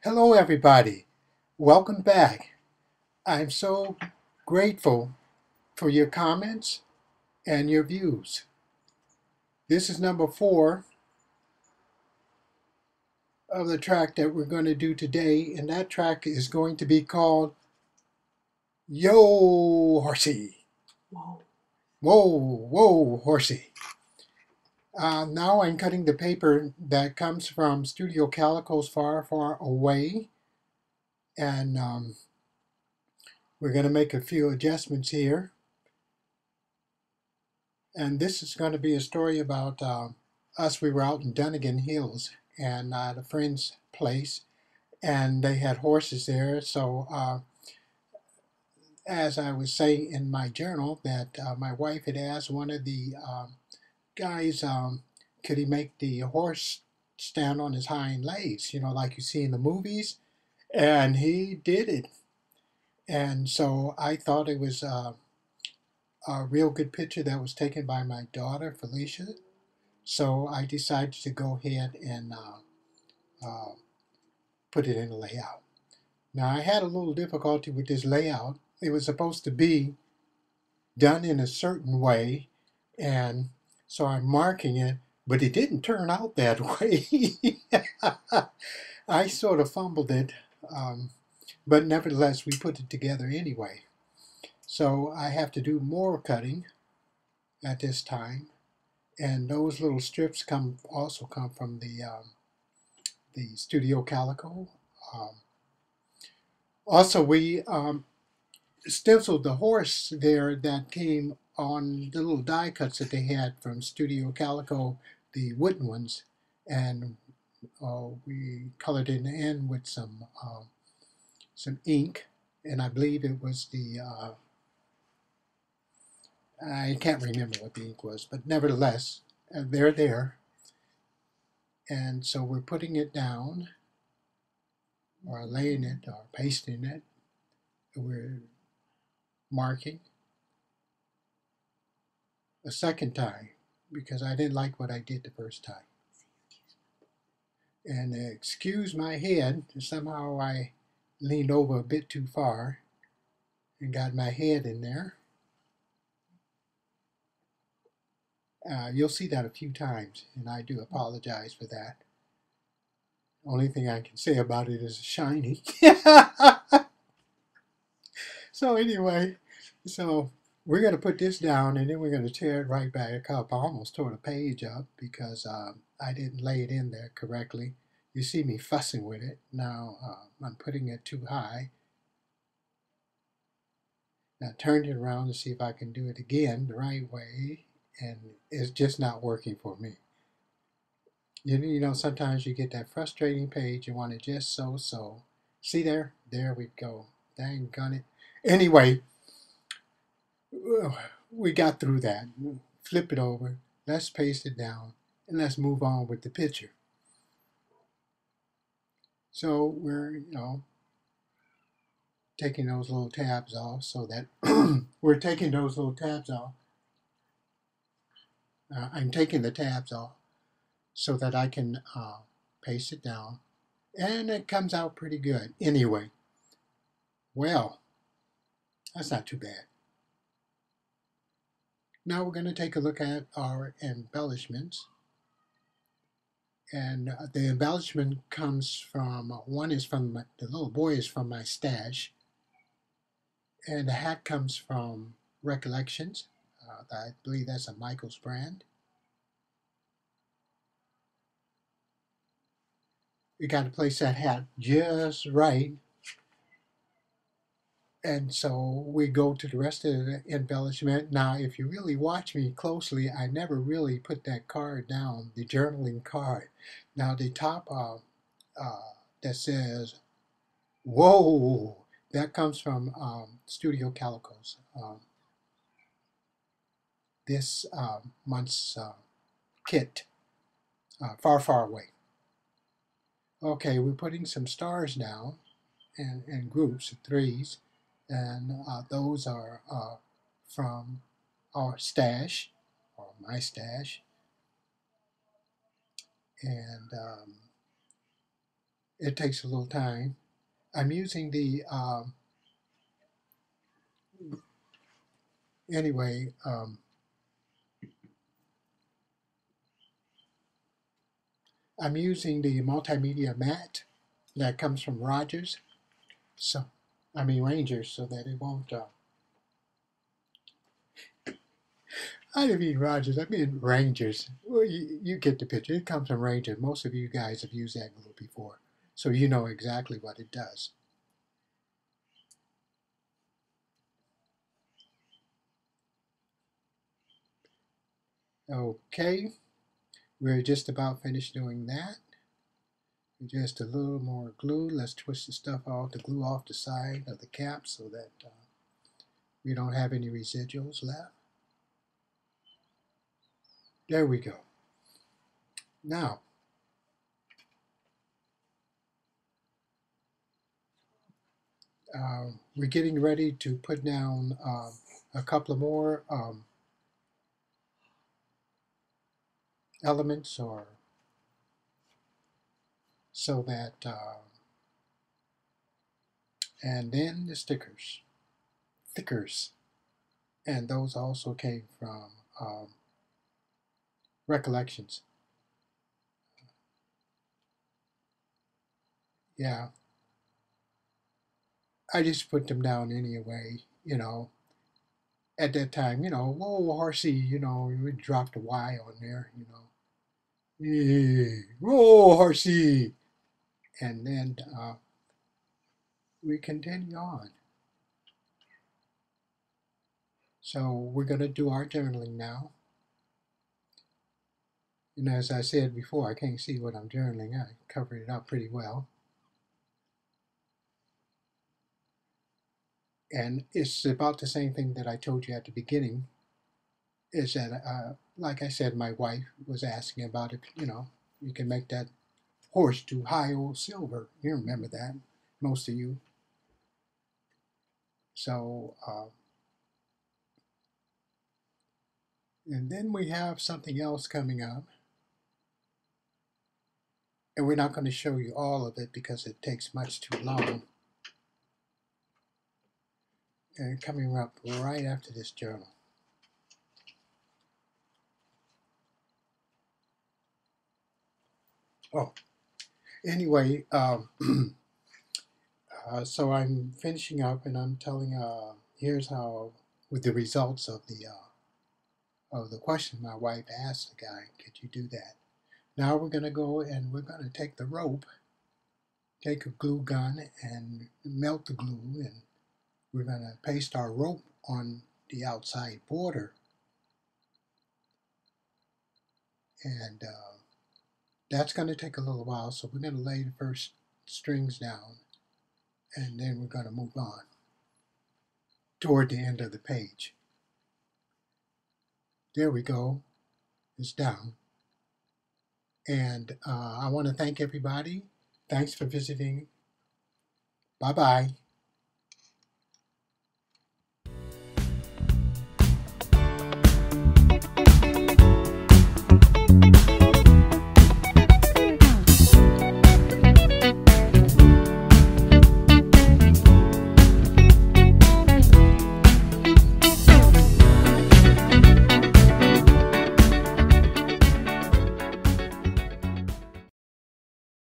Hello, everybody. Welcome back. I'm so grateful for your comments and your views. This is number 4 of the track that we're going to do today, and that track is going to be called Yo Horsey. Whoa. Whoa, Horsey. Now I'm cutting the paper that comes from Studio Calico's Far Away, and we're going to make a few adjustments here. And this is going to be a story about us. We were out in Dunnigan Hills and at a friend's place, and they had horses there. So, as I was saying in my journal, that my wife had asked one of the guys, could he make the horse stand on his hind legs, like you see in the movies? And he did it. And so I thought it was a real good picture that was taken by my daughter, Felicia. So I decided to go ahead and uh, put it in a layout. Now I had a little difficulty with this layout. It was supposed to be done in a certain way, and so I'm marking it, but it didn't turn out that way. I sort of fumbled it, but nevertheless we put it together anyway. So I have to do more cutting at this time, and those little strips also come from the Studio Calico. Um, Also, we stenciled the horse there that came on the little die cuts that they had from Studio Calico, the wooden ones, and we colored it in with some ink, and I believe it was the I can't remember what the ink was, but nevertheless, they're there, and so we're putting it down, or laying it, or pasting it. We're marking a second time because I didn't like what I did the first time. And excuse my head, somehow I leaned over a bit too far and got my head in there. You'll see that a few times, and I do apologize for that. Only thing I can say about it is shiny. So anyway, so we're going to put this down, and then we're going to tear it right back up. I almost tore the page up because I didn't lay it in there correctly. You see me fussing with it. Now I'm putting it too high. Now turn it around to see if I can do it again the right way, and it's just not working for me. Sometimes you get that frustrating page, you want it just so. See there? There we go. Dang gun it. Anyway, we got through that. Flip it over. Let's paste it down, and let's move on with the picture. So we're, taking those little tabs off so that we're taking those little tabs off. I'm taking the tabs off so that I can paste it down, and it comes out pretty good. Anyway, well, that's not too bad. Now we're going to take a look at our embellishments, and the embellishment comes from, one is from the little boy is from my stash, and the hat comes from Recollections. I believe that's a Michael's brand. We got to place that hat just right. And so we go to the rest of the embellishment. Now, if you really watch me closely, I never really put that card down, the journaling card. Now, the top that says, whoa, that comes from Studio Calicos. This month's kit, far away. Okay, we're putting some stars down and groups of threes, and those are from our stash, or my stash, and it takes a little time. I'm using the, anyway, I'm using the multimedia mat that comes from Rogers. So, I mean Rangers, so that it won't, I didn't mean Rogers, I mean Rangers. Well, you get the picture. It comes from Rangers. Most of you guys have used that glue before, so you know exactly what it does. Okay, we're just about finished doing that. Just a little more glue. Let's twist the stuff off, the glue off the side of the cap so that we don't have any residuals left. There we go. Now, we're getting ready to put down a couple of more elements, or so that, and then the thickers, and those also came from recollections. Yeah, I just put them down anyway, you know. At that time, you know, whoa, Horsy, you know, we dropped a Y on there, you know. Yeah, whoa, Horsy. And then we continue on. So we're going to do our journaling now. And as I said before, I can't see what I'm journaling. I covered it up pretty well. And it's about the same thing that I told you at the beginning, is that, like I said, my wife was asking about it. You know, you can make that horse to high old silver. You remember that, most of you. So, and then we have something else coming up. And we're not going to show you all of it because it takes much too long. And coming up right after this journal. Oh, anyway, so I'm finishing up, and I'm telling, here's how, with the results of the question my wife asked the guy, could you do that? Now we're going to go and we're going to take the rope, take a glue gun and melt the glue, and we're going to paste our rope on the outside border. And that's going to take a little while, so we're going to lay the first strings down, and then we're going to move on toward the end of the page. There we go. It's down. And I want to thank everybody. Thanks for visiting. Bye-bye.